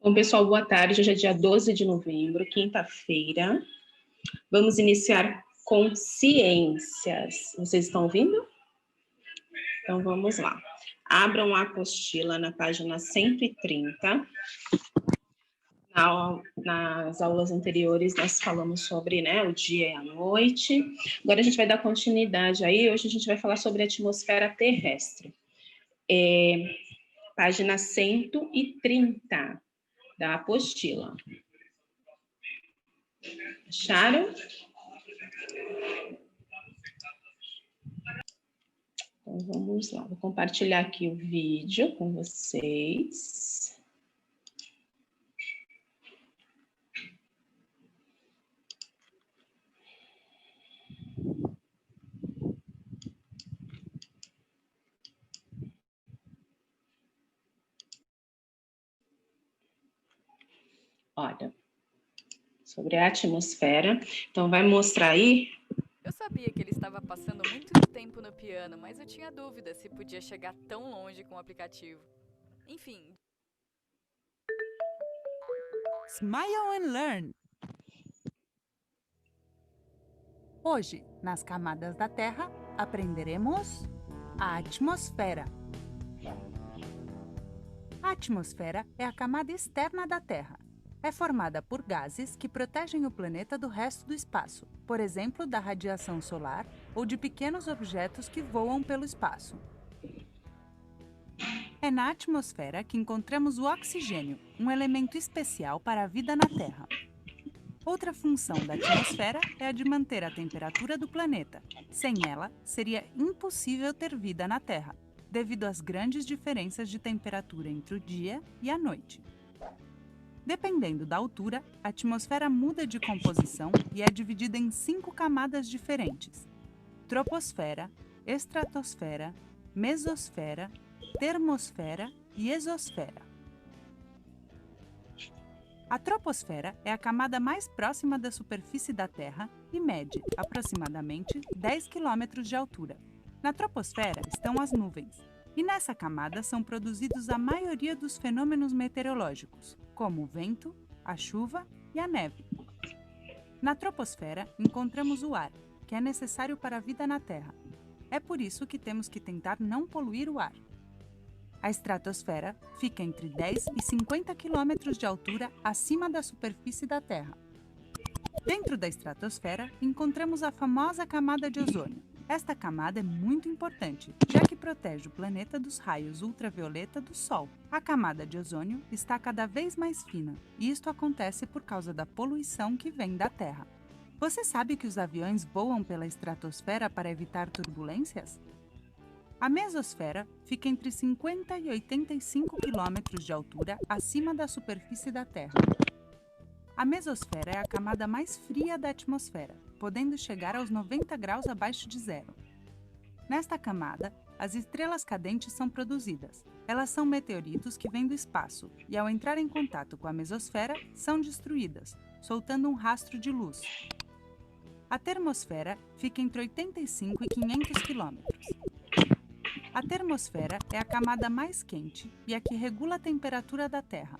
Bom, pessoal, boa tarde. Hoje é dia 12 de novembro, quinta-feira. Vamos iniciar com ciências. Vocês estão ouvindo? Então, vamos lá. Abram a apostila na página 130. Nas aulas anteriores, nós falamos sobre o dia e a noite. Agora, a gente vai dar continuidade aí. Hoje, a gente vai falar sobre a atmosfera terrestre. Página 130 da apostila. Acharam? Então, vamos lá. Vou compartilhar aqui o vídeo com vocês. Olha, sobre a atmosfera. Então, vai mostrar aí. Eu sabia que ele estava passando muito tempo no piano, mas eu tinha dúvida se podia chegar tão longe com o aplicativo. Enfim. Smile and Learn. Hoje, nas camadas da Terra, aprenderemos a atmosfera. A atmosfera é a camada externa da Terra. É formada por gases que protegem o planeta do resto do espaço, por exemplo, da radiação solar ou de pequenos objetos que voam pelo espaço. É na atmosfera que encontramos o oxigênio, um elemento especial para a vida na Terra. Outra função da atmosfera é a de manter a temperatura do planeta. Sem ela, seria impossível ter vida na Terra, devido às grandes diferenças de temperatura entre o dia e a noite. Dependendo da altura, a atmosfera muda de composição e é dividida em 5 camadas diferentes: troposfera, estratosfera, mesosfera, termosfera e exosfera. A troposfera é a camada mais próxima da superfície da Terra e mede aproximadamente 10 km de altura. Na troposfera estão as nuvens, e nessa camada são produzidos a maioria dos fenômenos meteorológicos, como o vento, a chuva e a neve. Na troposfera encontramos o ar, que é necessário para a vida na Terra. É por isso que temos que tentar não poluir o ar. A estratosfera fica entre 10 e 50 km de altura acima da superfície da Terra. Dentro da estratosfera, encontramos a famosa camada de ozônio. Esta camada é muito importante, já que protege o planeta dos raios ultravioleta do Sol. A camada de ozônio está cada vez mais fina, e isto acontece por causa da poluição que vem da Terra. Você sabe que os aviões voam pela estratosfera para evitar turbulências? A mesosfera fica entre 50 e 85 km de altura acima da superfície da Terra. A mesosfera é a camada mais fria da atmosfera, podendo chegar aos 90 graus abaixo de zero. Nesta camada, as estrelas cadentes são produzidas. Elas são meteoritos que vêm do espaço e, ao entrar em contato com a mesosfera, são destruídas, soltando um rastro de luz. A termosfera fica entre 85 e 500 km. A termosfera é a camada mais quente e a que regula a temperatura da Terra.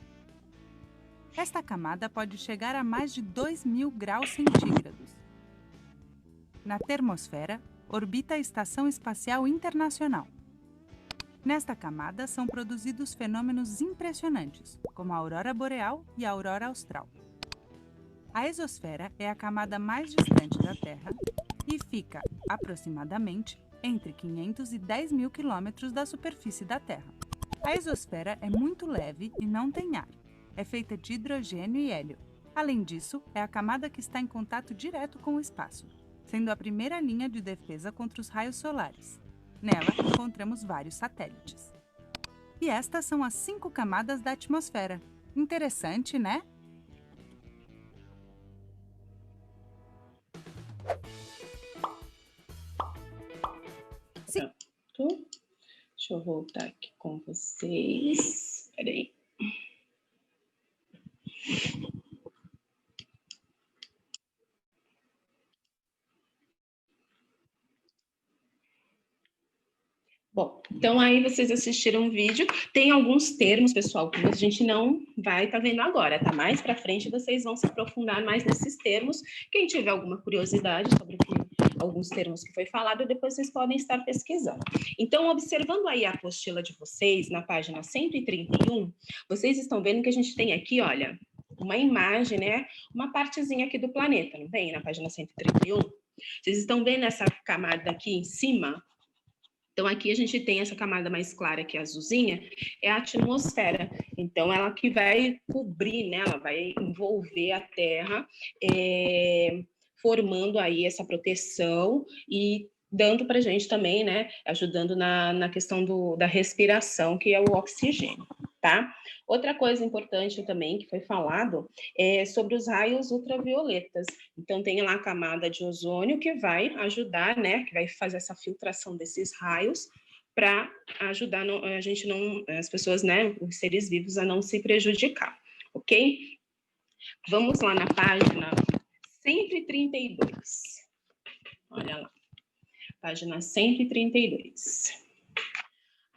Esta camada pode chegar a mais de 2.000 graus centígrados. Na termosfera, orbita a Estação Espacial Internacional. Nesta camada são produzidos fenômenos impressionantes, como a aurora boreal e a aurora austral. A exosfera é a camada mais distante da Terra e fica, aproximadamente, entre 500 e 10.000 km da superfície da Terra. A exosfera é muito leve e não tem ar. É feita de hidrogênio e hélio. Além disso, é a camada que está em contato direto com o espaço, sendo a primeira linha de defesa contra os raios solares. Nela, encontramos vários satélites. E estas são as 5 camadas da atmosfera. Interessante, né? Deixa eu voltar aqui com vocês. Espera aí. Bom, Então, aí vocês assistiram o vídeo, tem alguns termos, pessoal, que a gente não vai estar vendo agora, tá? Mais para frente vocês vão se aprofundar mais nesses termos. Quem tiver alguma curiosidade sobre alguns termos que foi falado, depois vocês podem estar pesquisando. Então, observando aí a apostila de vocês, na página 131, vocês estão vendo que a gente tem aqui, olha, uma imagem, né? Uma partezinha aqui do planeta, não tem? Na página 131. Vocês estão vendo essa camada aqui em cima? Então, aqui a gente tem essa camada mais clara, que é azulzinha, é a atmosfera. Então, ela que vai cobrir, né? Ela vai envolver a Terra, formando aí essa proteção e dando para a gente também, né? Ajudando na questão da respiração, que é o oxigênio, tá? Outra coisa importante também que foi falado é sobre os raios ultravioletas. Então, tem lá a camada de ozônio que vai ajudar, né? Que vai fazer essa filtração desses raios para ajudar a gente não, as pessoas, né? Os seres vivos a não se prejudicar, ok? Vamos lá na página 132. Olha lá, página 132.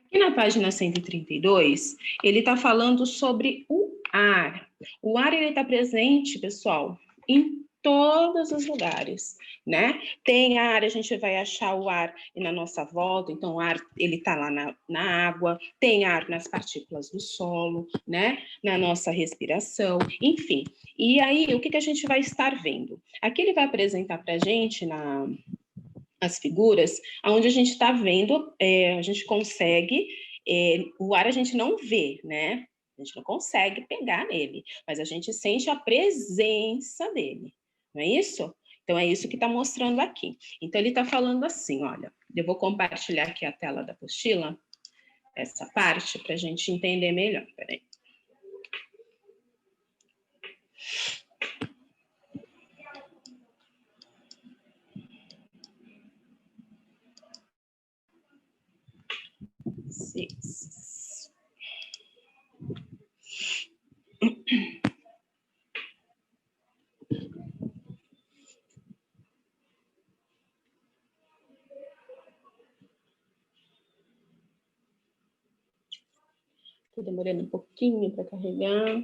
Aqui na página 132, ele está falando sobre o ar. O ar, ele está presente, pessoal, em todos os lugares, né? Tem ar, a gente vai achar o ar na nossa volta, então o ar, ele está lá na água, tem ar nas partículas do solo, né? Na nossa respiração, enfim. E aí, o que a gente vai estar vendo? Aqui ele vai apresentar para a gente as figuras, onde a gente está vendo, a gente consegue, o ar a gente não vê, né? A gente não consegue pegar nele, mas a gente sente a presença dele, não é isso? Então, é isso que está mostrando aqui. Então, ele está falando assim, olha, eu vou compartilhar aqui a tela da apostila, essa parte, para a gente entender melhor. Peraí. Estou demorando um pouquinho para carregar.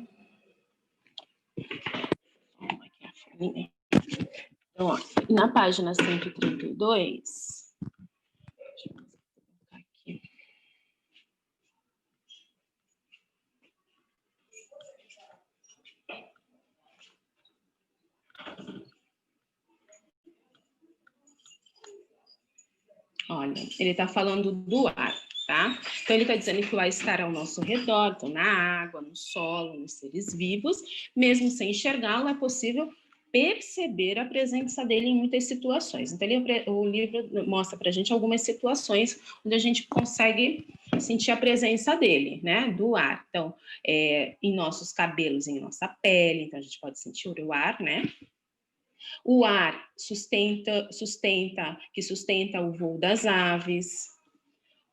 Então, ó, na página 132, deixa eu colocar aqui. Olha, ele está falando do ar, tá? Então, ele está dizendo que o ar estará ao nosso redor, então, na água, no solo, nos seres vivos. Mesmo sem enxergá-lo, é possível perceber a presença dele em muitas situações. Então, o livro mostra para a gente algumas situações onde a gente consegue sentir a presença dele, né? Do ar. Então, em nossos cabelos, em nossa pele, então a gente pode sentir o ar, né? O ar sustenta o voo das aves,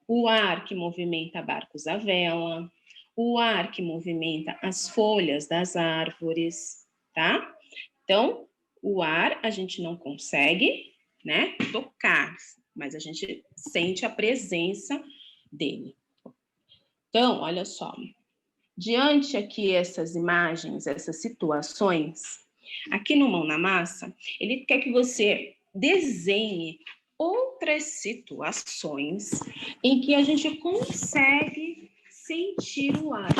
o ar que movimenta barcos à vela, o ar que movimenta as folhas das árvores, tá? Então, o ar a gente não consegue, né, tocar, mas a gente sente a presença dele. Então, olha só, diante aqui essas imagens, essas situações, aqui no Mão na Massa, ele quer que você desenhe outras situações em que a gente consegue sentir o ar.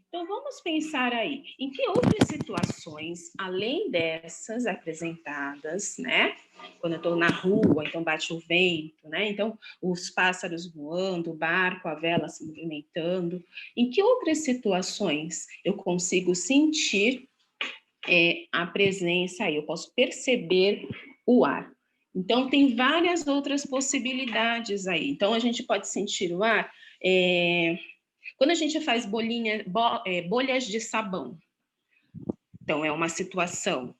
Então, vamos pensar aí, em que outras situações, além dessas apresentadas, né? Quando eu estou na rua, então bate o vento, né? Então, os pássaros voando, o barco, a vela se movimentando. Em que outras situações eu consigo sentir a presença aí? Eu posso perceber o ar. Então, tem várias outras possibilidades aí. Então, a gente pode sentir o ar... Quando a gente faz bolhas de sabão, então é uma situação.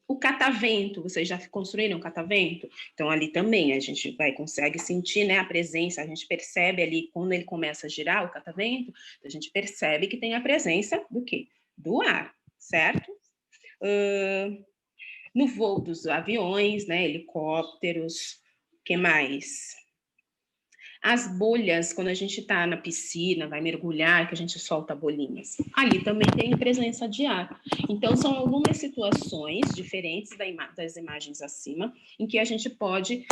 O catavento, vocês já construíram um catavento? Então ali também a gente consegue sentir, né, a presença, a gente percebe ali, quando ele começa a girar o catavento, a gente percebe que tem a presença do quê? Do ar, certo? No voo dos aviões, né, helicópteros, o que mais? As bolhas, quando a gente está na piscina, vai mergulhar, que a gente solta bolinhas, ali também tem presença de ar. Então, são algumas situações diferentes das imagens acima, em que a gente pode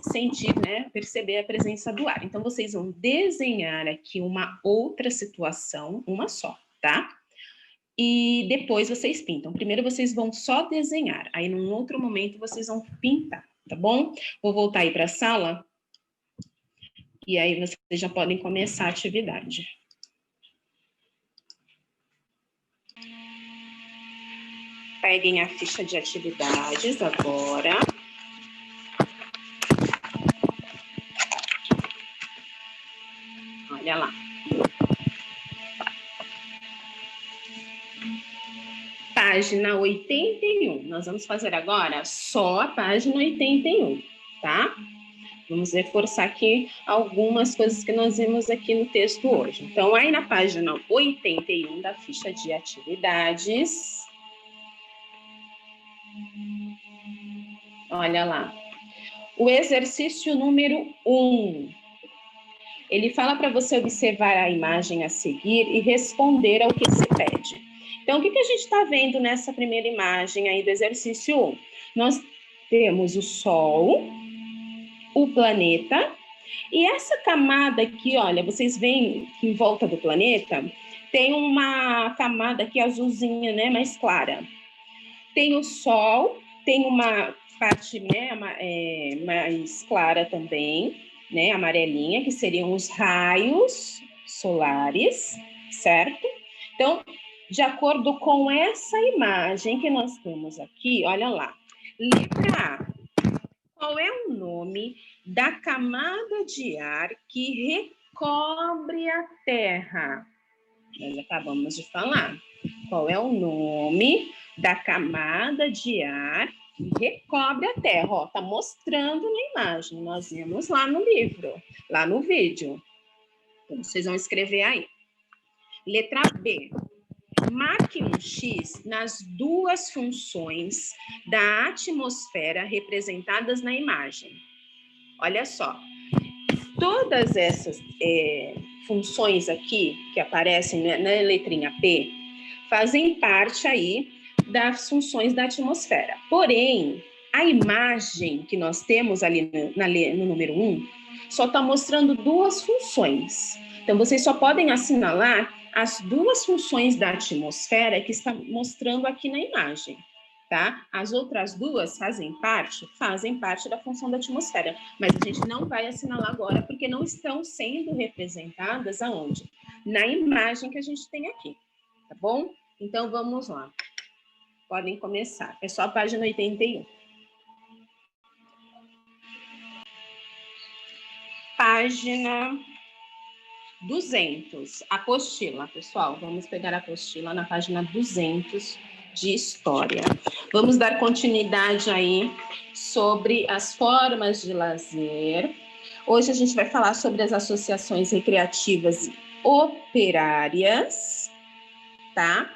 sentir, né, perceber a presença do ar. Então, vocês vão desenhar aqui uma outra situação, uma só, tá? E depois vocês pintam. Primeiro vocês vão só desenhar, aí num outro momento vocês vão pintar, tá bom? Vou voltar aí para a sala. E aí vocês já podem começar a atividade. Peguem a ficha de atividades agora. Olha lá. Página 81. Nós vamos fazer agora só a página 81, tá? Vamos reforçar aqui algumas coisas que nós vimos aqui no texto hoje. Então, aí na página 81 da ficha de atividades, olha lá, o exercício número 1. Ele fala para você observar a imagem a seguir e responder ao que se pede. Então, o que a gente está vendo nessa primeira imagem aí do exercício 1? Nós temos o Sol, o planeta, e essa camada aqui, olha, vocês veem que em volta do planeta tem uma camada aqui azulzinha, né, mais clara. Tem o Sol, tem uma parte, né, mais clara também, né, amarelinha, que seriam os raios solares, certo? Então, de acordo com essa imagem que nós temos aqui, olha lá, letra A. Qual é o nome da camada de ar que recobre a Terra? Nós acabamos de falar. Qual é o nome da camada de ar que recobre a Terra? Ó, tá mostrando na imagem. Nós vimos lá no livro, lá no vídeo. Então, vocês vão escrever aí. Letra B. Marque um X nas duas funções da atmosfera representadas na imagem. Olha só, todas essas funções aqui que aparecem na letrinha P fazem parte aí das funções da atmosfera. Porém, a imagem que nós temos ali no número 1 só está mostrando duas funções. Então, vocês só podem assinalar as duas funções da atmosfera que está mostrando aqui na imagem, tá? As outras duas fazem parte da função da atmosfera, mas a gente não vai assinalar agora porque não estão sendo representadas aonde? Na imagem que a gente tem aqui, tá bom? Então, vamos lá. Podem começar. É só a página 81. Página 200, apostila, pessoal. Vamos pegar a apostila na página 200 de História. Vamos dar continuidade aí sobre as formas de lazer. Hoje a gente vai falar sobre as associações recreativas e operárias, tá?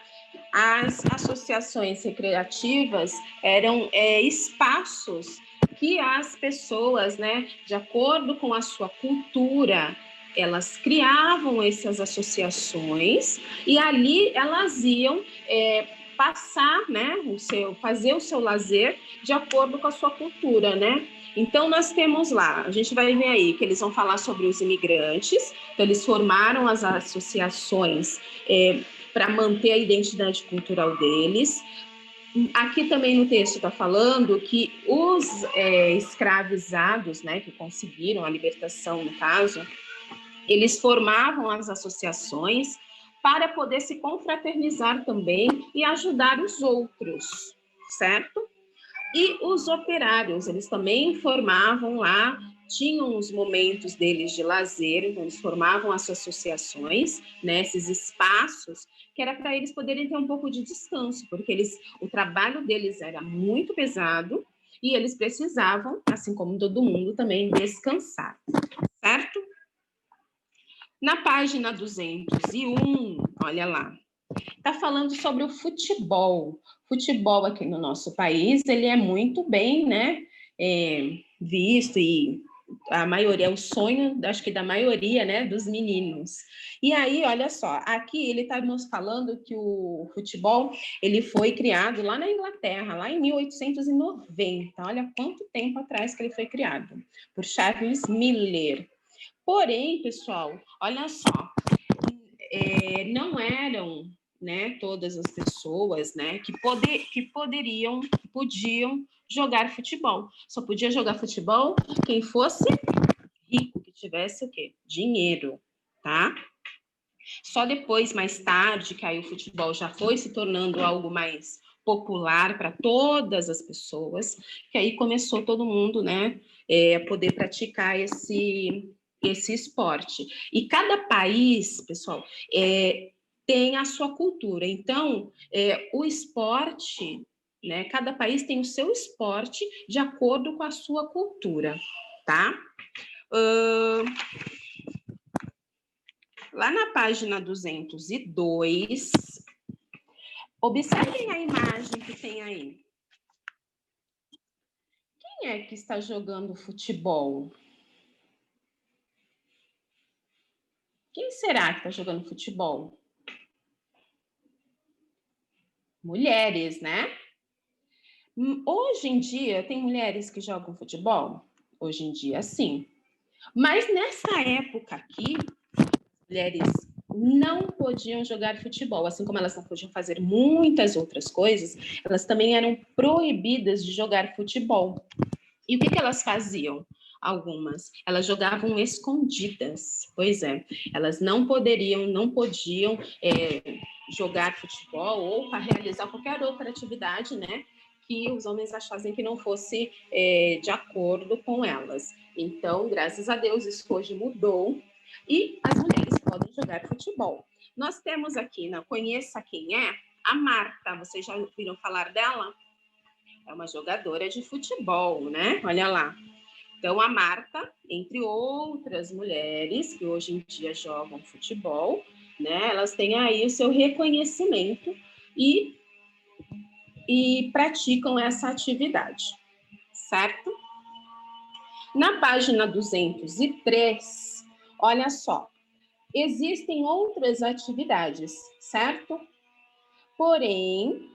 As associações recreativas eram espaços que as pessoas, né, de acordo com a sua cultura, elas criavam essas associações e ali elas iam passar, né, fazer o seu lazer de acordo com a sua cultura, né? Então, nós temos lá, a gente vai ver aí que eles vão falar sobre os imigrantes, então eles formaram as associações para manter a identidade cultural deles. Aqui também no texto está falando que os escravizados, né, que conseguiram a libertação, no caso, eles formavam as associações para poder se confraternizar também e ajudar os outros, certo? E os operários, eles também formavam lá, tinham os momentos deles de lazer, então eles formavam as associações, né, esses espaços, que era para eles poderem ter um pouco de descanso, porque o trabalho deles era muito pesado e eles precisavam, assim como todo mundo, também descansar, certo? Na página 201, olha lá, está falando sobre o futebol. Futebol aqui no nosso país, ele é muito bem, né, visto e a maioria, é o sonho, acho que da maioria, né, dos meninos. E aí, olha só, aqui ele está nos falando que o futebol, ele foi criado lá na Inglaterra, lá em 1890. Olha quanto tempo atrás que ele foi criado, por Charles Miller. Porém, pessoal, olha só, não eram, né, todas as pessoas, né, que podiam jogar futebol. Só podia jogar futebol quem fosse rico, que tivesse o quê? Dinheiro, tá? Só depois, mais tarde, que aí o futebol já foi se tornando algo mais popular para todas as pessoas, que aí começou todo mundo, né, a poder praticar esse esporte. E cada país, pessoal, tem a sua cultura. Então, o esporte, né, cada país tem o seu esporte de acordo com a sua cultura, tá? Lá na página 202, observem a imagem que tem aí. Quem é que está jogando futebol? Quem será que está jogando futebol? Mulheres, né? Hoje em dia, tem mulheres que jogam futebol? Hoje em dia, sim. Mas nessa época aqui, mulheres não podiam jogar futebol, assim como elas não podiam fazer muitas outras coisas, elas também eram proibidas de jogar futebol. E o que elas faziam? Algumas, elas jogavam escondidas. Pois é, elas não podiam jogar futebol ou para realizar qualquer outra atividade, né, que os homens achassem que não fosse de acordo com elas. Então, graças a Deus, isso hoje mudou e as mulheres podem jogar futebol. Nós temos aqui, conheça quem é? A Marta, vocês já ouviram falar dela? É uma jogadora de futebol, né? Olha lá. Então, a Marta, entre outras mulheres que hoje em dia jogam futebol, né? Elas têm aí o seu reconhecimento e praticam essa atividade, certo? Na página 203, olha só, existem outras atividades, certo? Porém,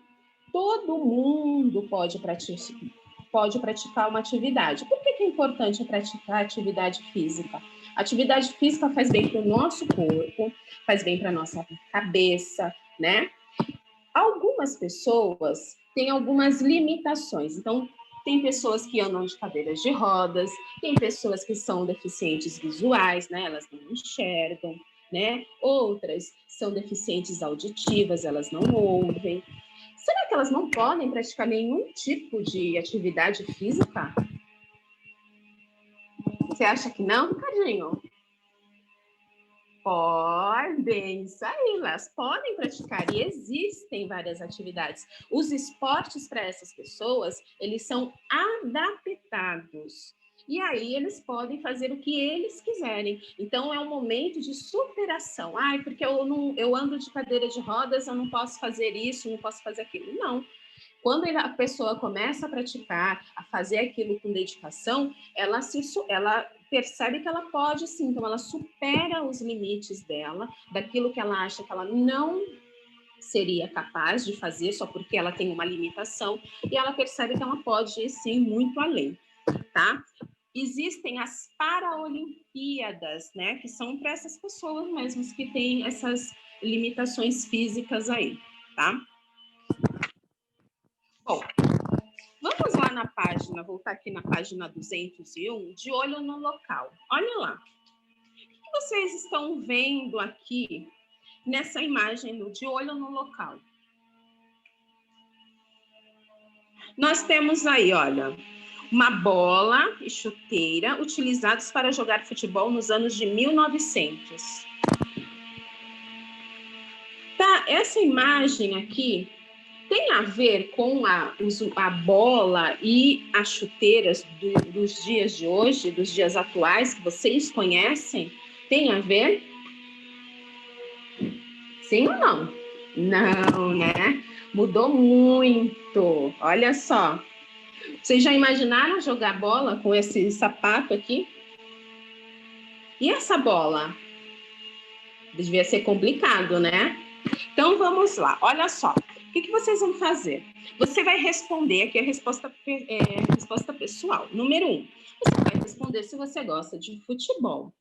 todo mundo pode praticar uma atividade. Por que é importante praticar atividade física? Atividade física faz bem para o nosso corpo, faz bem para a nossa cabeça, né? Algumas pessoas têm algumas limitações. Então, tem pessoas que andam de cadeiras de rodas, tem pessoas que são deficientes visuais, né? Elas não enxergam, né? Outras são deficientes auditivas, elas não ouvem. Será que elas não podem praticar nenhum tipo de atividade física? Você acha que não, Ricardinho? Podem, isso aí, elas podem praticar e existem várias atividades. Os esportes para essas pessoas, eles são adaptados. E aí eles podem fazer o que eles quiserem. Então é um momento de superação. Porque eu ando de cadeira de rodas, eu não posso fazer isso, não posso fazer aquilo. Não. Quando a pessoa começa a praticar, a fazer aquilo com dedicação, ela percebe que ela pode sim, então ela supera os limites dela, daquilo que ela acha que ela não seria capaz de fazer só porque ela tem uma limitação, e ela percebe que ela pode ir sim muito além, tá? Existem as Paraolimpíadas, né, que são para essas pessoas mesmas que têm essas limitações físicas aí, tá? Bom, vamos lá na página, voltar aqui na página 201, de olho no local. Olha lá. O que vocês estão vendo aqui nessa imagem do de olho no local? Nós temos aí, olha, uma bola e chuteira utilizados para jogar futebol nos anos de 1900. Tá, essa imagem aqui tem a ver com a bola e as chuteiras dos dias de hoje, dos dias atuais, que vocês conhecem? Tem a ver? Sim ou não? Não, né? Mudou Olha só. Vocês já imaginaram jogar bola com esse sapato aqui? E essa bola? Devia ser complicado, né? Então, vamos lá. Olha só. O que vocês vão fazer? Você vai responder aqui a resposta pessoal. Número 1. Você vai responder se você gosta de futebol.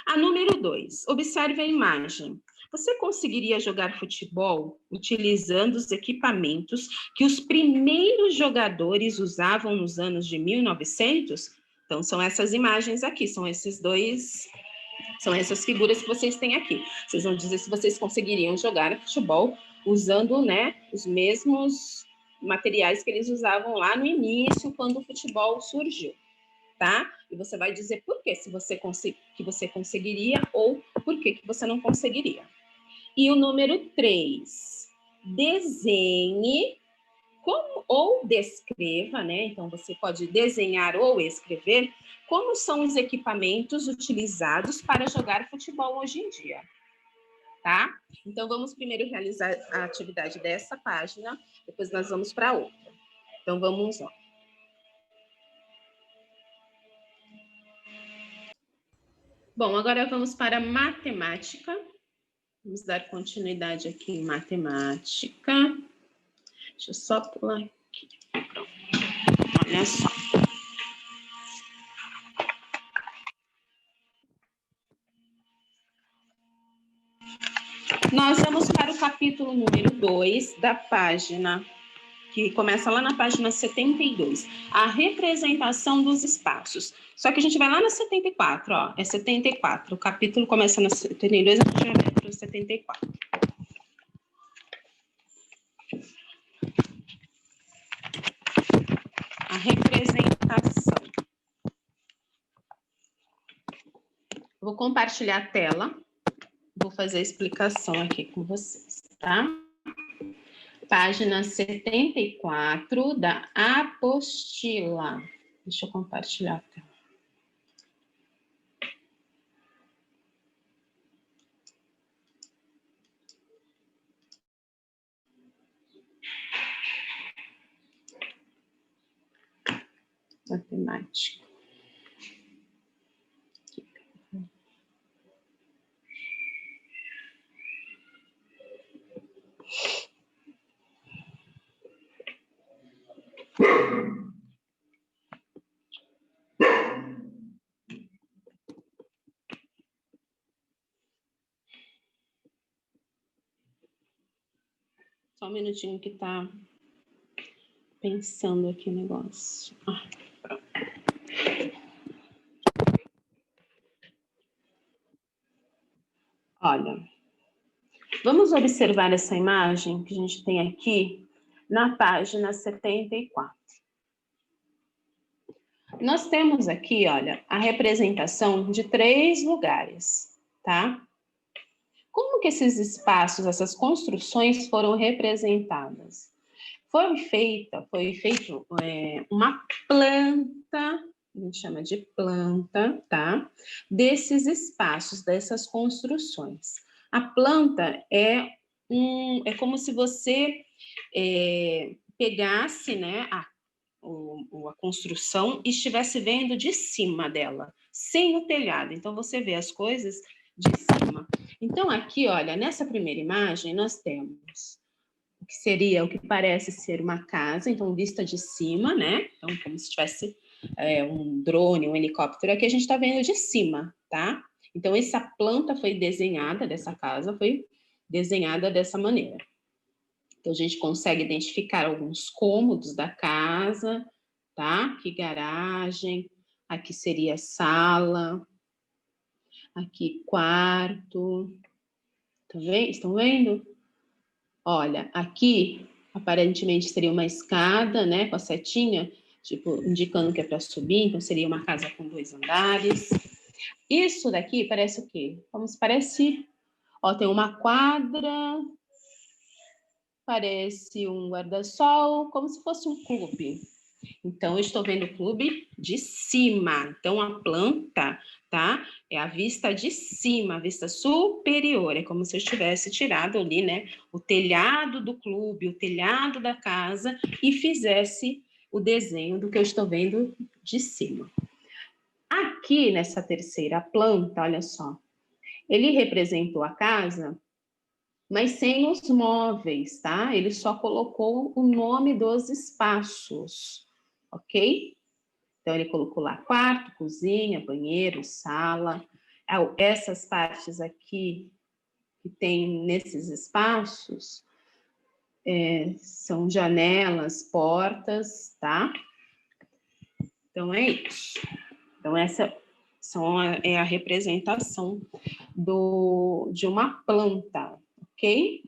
A número 2. Observe a imagem. Você conseguiria jogar futebol utilizando os equipamentos que os primeiros jogadores usavam nos anos de 1900? Então, são essas imagens aqui, são essas figuras que vocês têm aqui. Vocês vão dizer se vocês conseguiriam jogar futebol usando, né, os mesmos materiais que eles usavam lá no início, quando o futebol surgiu, tá? E você vai dizer por que você conseguiria ou por que você não conseguiria. E o número 3, desenhe ou descreva, né? Então, você pode desenhar ou escrever como são os equipamentos utilizados para jogar futebol hoje em dia, tá? Então, vamos primeiro realizar a atividade dessa página, depois nós vamos para outra. Então, vamos lá. Bom, agora vamos para matemática. Vamos dar continuidade aqui em matemática. Deixa eu só pular aqui. Pronto. Olha só. Nós vamos para o capítulo número 2 da página, que começa lá na página 72, a representação dos espaços. Só que a gente vai lá na 74, ó, é 74. O capítulo começa na 72, a gente vai para o 74. A representação. Vou compartilhar a tela. Vou fazer a explicação aqui com vocês, tá? Página 74 da apostila. Deixa eu compartilhar a tela. Matemática. Só um minutinho que tá pensando aqui o negócio. Pronto. Olha, vamos observar essa imagem que a gente tem aqui na página 74. Nós temos aqui, olha, a representação de 3 lugares, tá? Como que esses espaços, essas construções foram representadas? Foi feito uma planta, a gente chama de planta, tá? Desses espaços, dessas construções. A planta é como se você pegasse, né, a construção e estivesse vendo de cima dela, sem o telhado. Então, você vê as coisas de cima. Então, aqui, olha, nessa primeira imagem, nós temos o que parece ser uma casa, então, vista de cima, né? Então, como se tivesse um drone, um helicóptero, aqui a gente está vendo de cima, tá? Então, essa planta foi desenhada, dessa casa foi desenhada dessa maneira. Então, a gente consegue identificar alguns cômodos da casa, tá? Aqui, garagem, aqui seria sala, aqui, quarto. Tá vendo? Estão vendo? Olha, aqui, aparentemente, seria uma escada, né? Com a setinha, tipo, indicando que é para subir. Então, seria uma casa com 2 andares. Isso daqui parece o quê? Como se parece... Ó, tem uma quadra... Parece um guarda-sol, como se fosse um clube. Então, eu estou vendo o clube de cima. Então, a planta, tá? É a vista de cima, a vista superior. É como se eu tivesse tirado ali, né? O telhado do clube, o telhado da casa e fizesse o desenho do que eu estou vendo de cima. Aqui nessa terceira planta, olha só, ele representou a casa, mas sem os móveis, tá? Ele só colocou o nome dos espaços, ok? Então, ele colocou lá quarto, cozinha, banheiro, sala. Essas partes aqui que tem nesses espaços são janelas, portas, tá? Então, é isso. Então, essa é a representação de uma planta, ok?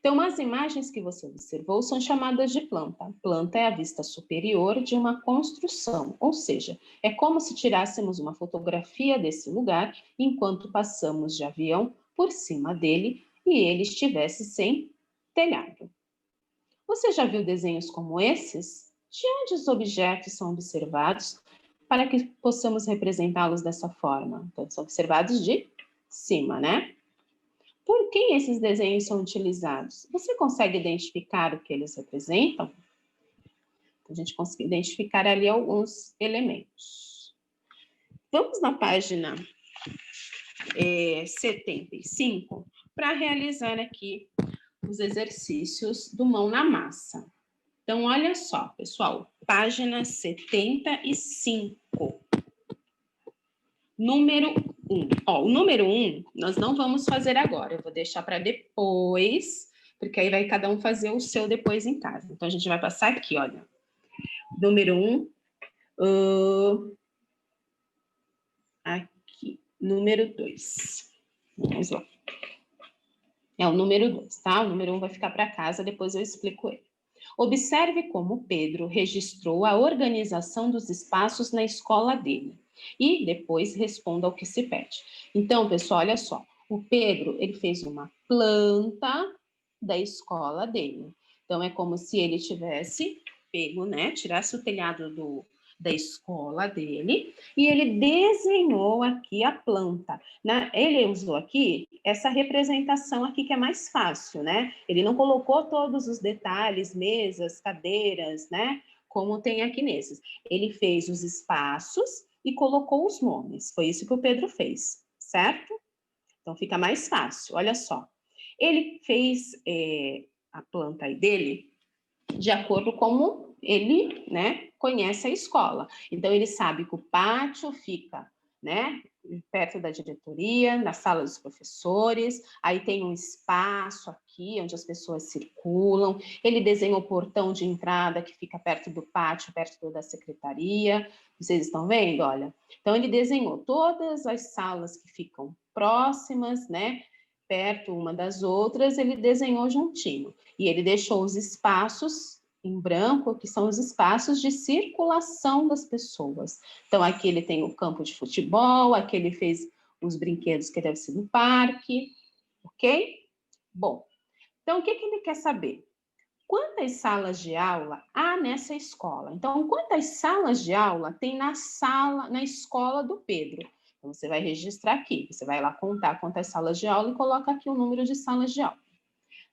Então, as imagens que você observou são chamadas de planta. Planta é a vista superior de uma construção, ou seja, é como se tirássemos uma fotografia desse lugar enquanto passamos de avião por cima dele e ele estivesse sem telhado. Você já viu desenhos como esses? De onde os objetos são observados para que possamos representá-los dessa forma? Então, são observados de cima, né? Por quem esses desenhos são utilizados? Você consegue identificar o que eles representam? A gente consegue identificar ali alguns elementos. Vamos na página 75 para realizar aqui os exercícios do mão na massa. Então, olha só, pessoal, página 75. Número 1. Ó, o número 1 nós não vamos fazer agora, eu vou deixar para depois, porque aí vai cada um fazer o seu depois em casa. Então, a gente vai passar aqui, olha. Número 1. Aqui. Número 2. Vamos lá. É o número 2, tá? O número 1 vai ficar para casa, depois eu explico ele. Observe como Pedro registrou a organização dos espaços na escola dele. E depois responda ao que se pede. Então, pessoal, olha só. O Pedro, ele fez uma planta da escola dele. Então, é como se ele tivesse pego, né? Tirasse o telhado da escola dele e ele desenhou aqui a planta. Né? Ele usou aqui essa representação aqui que é mais fácil, né? Ele não colocou todos os detalhes, mesas, cadeiras, né? Como tem aqui nesses. Ele fez os espaços e colocou os nomes. Foi isso que o Pedro fez, certo? Então, fica mais fácil. Olha só. Ele fez a planta aí dele de acordo com como ele, né, conhece a escola. Então, ele sabe que o pátio fica, né, perto da diretoria, na sala dos professores, aí tem um espaço aqui onde as pessoas circulam, ele desenha o portão de entrada que fica perto do pátio, perto da secretaria, vocês estão vendo? Olha, então ele desenhou todas as salas que ficam próximas, né, perto uma das outras, ele desenhou juntinho, e ele deixou os espaços em branco, que são os espaços de circulação das pessoas. Então, aqui ele tem o campo de futebol, aqui ele fez os brinquedos que deve ser no parque, ok? Bom, então o que ele quer saber? Quantas salas de aula há nessa escola? Então, quantas salas de aula tem na escola do Pedro? Então, você vai registrar aqui, você vai lá contar quantas salas de aula e coloca aqui o número de salas de aula.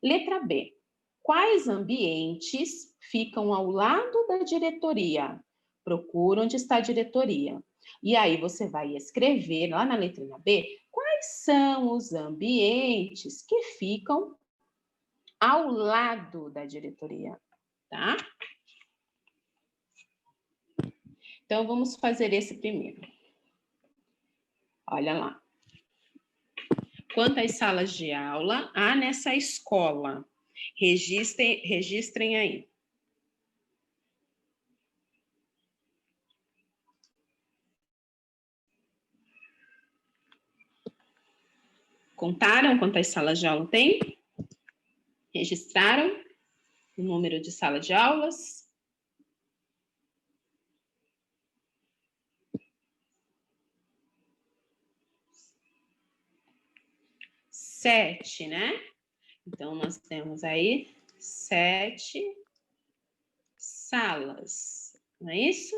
Letra B. Quais ambientes ficam ao lado da diretoria? Procura onde está a diretoria. E aí você vai escrever lá na letrinha B, quais são os ambientes que ficam ao lado da diretoria, tá? Então, vamos fazer esse primeiro. Olha lá. Quantas salas de aula há nessa escola? Registrem aí. Contaram quantas salas de aula tem? Registraram o número de sala de aulas? Sete, né? Então, nós temos aí 7 salas, não é isso?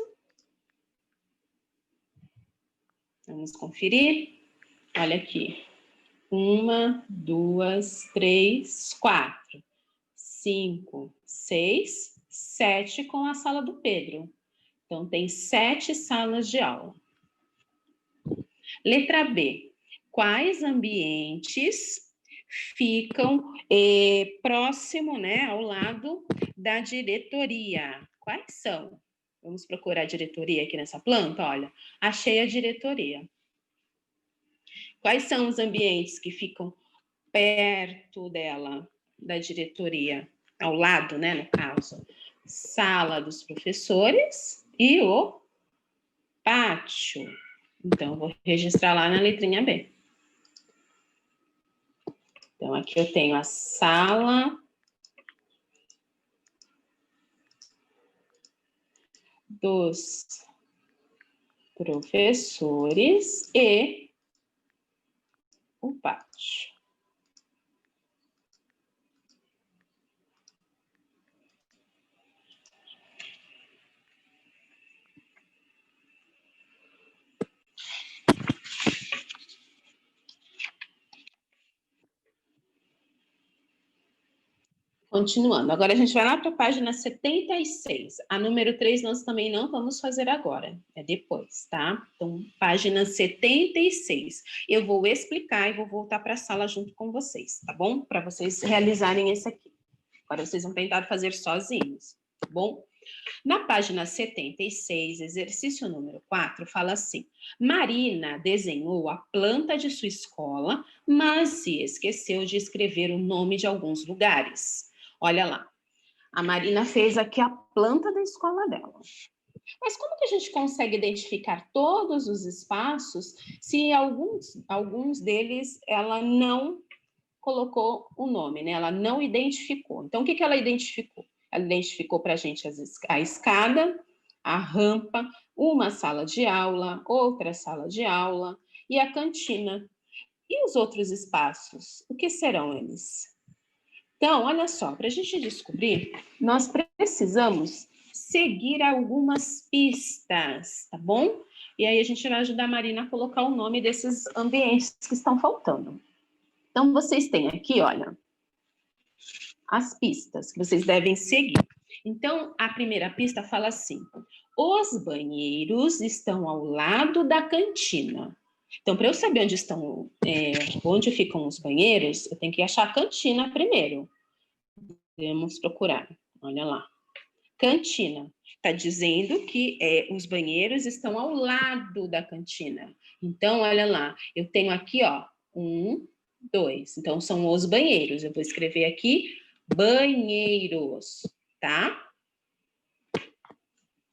Vamos conferir? Olha aqui. 1, 2, 3, 4, 5, 6, 7 com a sala do Pedro. Então, tem 7 salas de aula. Letra B. Quais ambientes ficam próximo, né, ao lado da diretoria? Quais são? Vamos procurar a diretoria aqui nessa planta? Olha, achei a diretoria. Quais são os ambientes que ficam perto dela, da diretoria? Ao lado, né, no caso. Sala dos professores e o pátio. Então, eu vou registrar lá na letrinha B. Então, aqui eu tenho a sala dos professores e o pátio. Continuando, agora a gente vai lá para a página 76. A número 3 nós também não vamos fazer agora, é depois, tá? Então, página 76. Eu vou explicar e vou voltar para a sala junto com vocês, tá bom? Para vocês realizarem esse aqui. Agora vocês vão tentar fazer sozinhos, tá bom? Na página 76, exercício número 4, fala assim: Marina desenhou a planta de sua escola, mas se esqueceu de escrever o nome de alguns lugares. Olha lá, a Marina fez aqui a planta da escola dela. Mas como que a gente consegue identificar todos os espaços se alguns deles ela não colocou o nome, né? Ela não identificou. Então, o que ela identificou? Ela identificou para a gente a escada, a rampa, uma sala de aula, outra sala de aula e a cantina. E os outros espaços? O que serão eles? Então, olha só, para a gente descobrir, nós precisamos seguir algumas pistas, tá bom? E aí a gente vai ajudar a Marina a colocar o nome desses ambientes que estão faltando. Então, vocês têm aqui, olha, as pistas que vocês devem seguir. Então, a primeira pista fala assim: os banheiros estão ao lado da cantina. Então, para eu saber onde ficam os banheiros, eu tenho que achar a cantina primeiro. Vamos procurar. Olha lá. Cantina. Está dizendo que os banheiros estão ao lado da cantina. Então, olha lá. Eu tenho aqui, ó, 1, 2. Então, são os banheiros. Eu vou escrever aqui banheiros, tá?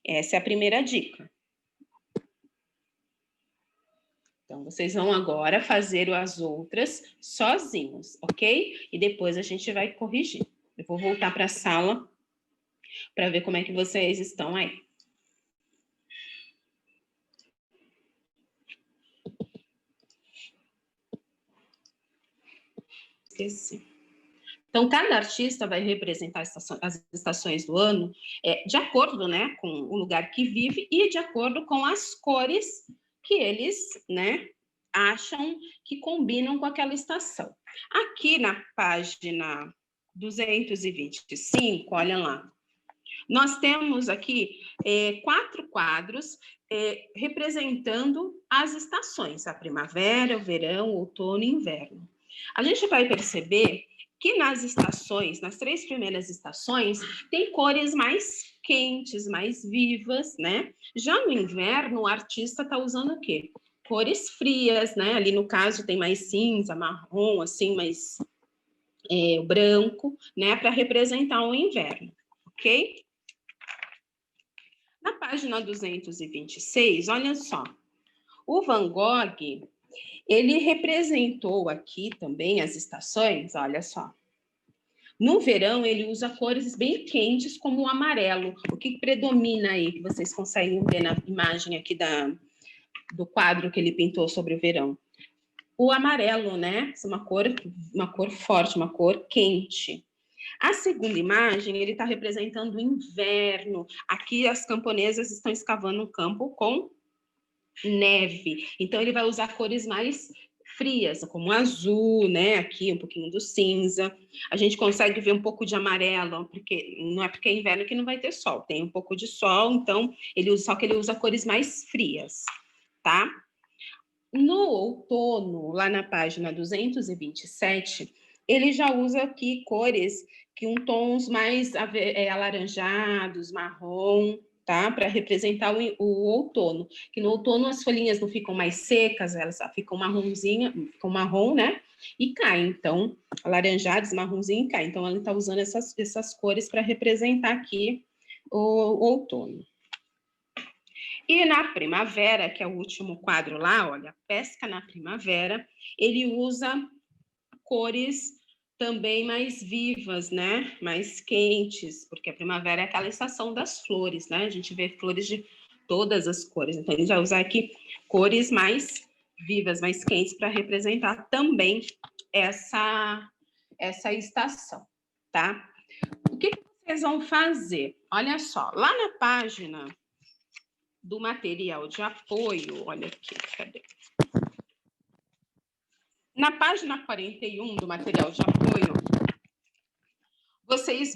Essa é a primeira dica. Então, vocês vão agora fazer as outras sozinhos, ok? E depois a gente vai corrigir. Eu vou voltar para a sala para ver como é que vocês estão aí. Esqueci. Então, cada artista vai representar as estações do ano de acordo, né, com o lugar que vive e de acordo com as cores que eles, né, acham que combinam com aquela estação. Aqui na página 225, olha lá, nós temos aqui 4 quadros representando as estações, a primavera, o verão, o outono e o inverno. A gente vai perceber que nas estações, nas 3 primeiras estações, tem cores mais quentes, mais vivas, né? Já no inverno, o artista está usando o quê? Cores frias, né? Ali no caso tem mais cinza, marrom, assim, mais branco, né? Para representar o inverno, ok? Na página 226, olha só. O Van Gogh, ele representou aqui também as estações, olha só. No verão, ele usa cores bem quentes, como o amarelo. O que predomina aí, que vocês conseguem ver na imagem aqui do quadro que ele pintou sobre o verão? O amarelo, né? Uma cor forte, uma cor quente. A segunda imagem, ele está representando o inverno. Aqui as camponesas estão escavando um campo com neve. Então, ele vai usar cores mais frias, como o azul, né? Aqui um pouquinho do cinza. A gente consegue ver um pouco de amarelo, porque não é porque é inverno que não vai ter sol, tem um pouco de sol, então só que ele usa cores mais frias, tá? No outono, lá na página 227, ele já usa aqui cores com tons mais alaranjados, marrom, tá? Para representar o outono. Que no outono as folhinhas não ficam mais secas, elas ficam ficam marrom, né? E caem. Então, alaranjados, marronzinho e caem. Então, ela está usando essas cores para representar aqui o outono. E na primavera, que é o último quadro lá, olha, Pesca na Primavera, ele usa cores também mais vivas, né? Mais quentes, porque a primavera é aquela estação das flores, né? A gente vê flores de todas as cores. Então, ele vai usar aqui cores mais vivas, mais quentes, para representar também essa estação, tá? O que vocês vão fazer? Olha só, lá na página do material de apoio, olha aqui, cadê? Na página 41 do material de apoio, vocês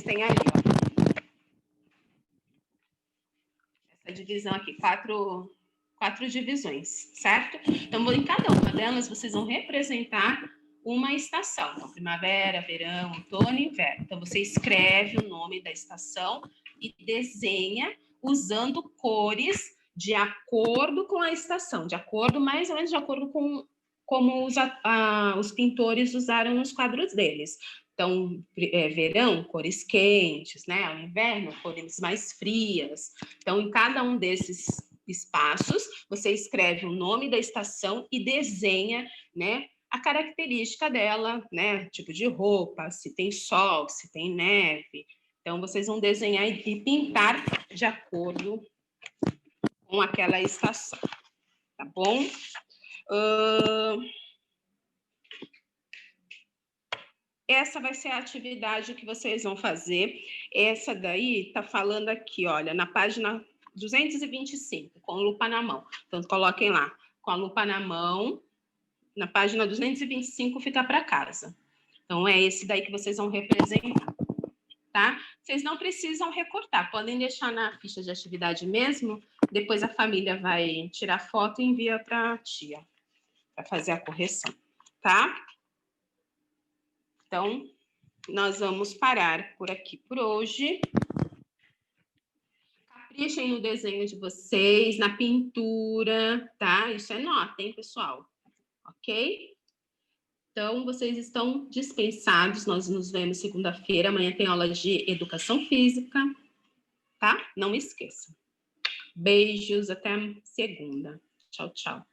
têm ali, ó, essa divisão aqui, quatro divisões, certo? Então, em cada uma delas, vocês vão representar uma estação. Então, primavera, verão, outono e inverno. Então, você escreve o nome da estação e desenha usando cores de acordo com a estação, mais ou menos de acordo com como os pintores usaram nos quadros deles. Então, verão, cores quentes, né? O inverno, cores mais frias. Então, em cada um desses espaços, você escreve o nome da estação e desenha, né, a característica dela, né? Tipo de roupa, se tem sol, se tem neve. Então, vocês vão desenhar e pintar de acordo com aquela estação, tá bom? Essa vai ser a atividade que vocês vão fazer. Essa daí tá falando aqui, olha, na página 225, com lupa na mão. Então, coloquem lá, com a lupa na mão, na página 225 fica para casa. Então, é esse daí que vocês vão representar, tá? Vocês não precisam recortar, podem deixar na ficha de atividade mesmo, depois a família vai tirar foto e envia para a tia, para fazer a correção, tá? Então, nós vamos parar por aqui por hoje. Caprichem no desenho de vocês, na pintura, tá? Isso é nota, hein, pessoal? Ok? Então, vocês estão dispensados. Nós nos vemos segunda-feira. Amanhã tem aula de educação física, tá? Não esqueçam. Beijos, até segunda. Tchau, tchau.